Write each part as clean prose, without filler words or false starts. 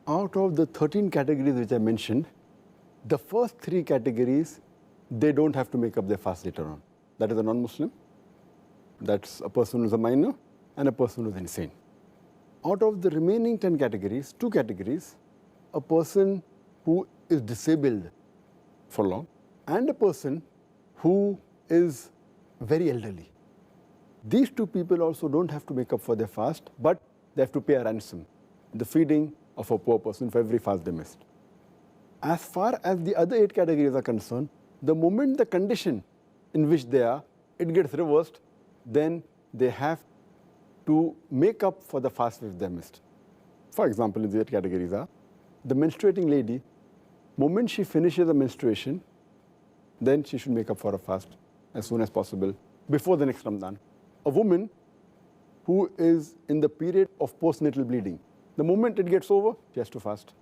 Out of the 13 categories which I mentioned, the first 3 categories, they don't have to make up their fast later on. That is a non-Muslim, that's a person who's a minor, and a person who's insane. Out of the remaining 10 categories, 2 categories, a person who is disabled for long, and a person who is very elderly. These 2 people also don't have to make up for their fast, but they have to pay a ransom, the feeding of a poor person for every fast they missed. As far as the other 8 categories are concerned, the moment the condition in which they are, it gets reversed, then they have to make up for the fast which they missed. For example, in the 8 categories are, the menstruating lady, moment she finishes the menstruation, then she should make up for a fast as soon as possible, before the next Ramadan. A woman who is in the period of postnatal bleeding, the moment it gets over, she has to fast.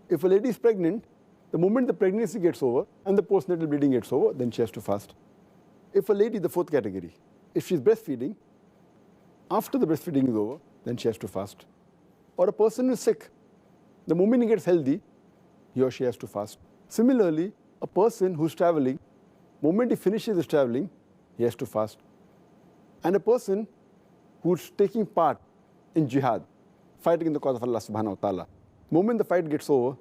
If a lady is pregnant, the moment the pregnancy gets over and the postnatal bleeding gets over, then she has to fast. If a lady, the 4th category, if she's breastfeeding, after the breastfeeding is over, then she has to fast. Or a person who is sick, the moment he gets healthy, he or she has to fast. Similarly, a person who's traveling, moment he finishes his traveling, he has to fast. And a person who's taking part in jihad, fighting in the cause of Allah subhanahu wa ta'ala, moment the fight gets over,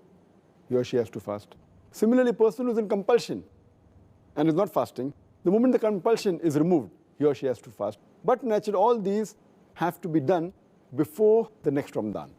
he or she has to fast. Similarly, a person who's in compulsion and is not fasting, the moment the compulsion is removed, he or she has to fast. But naturally, all these have to be done before the next Ramadan.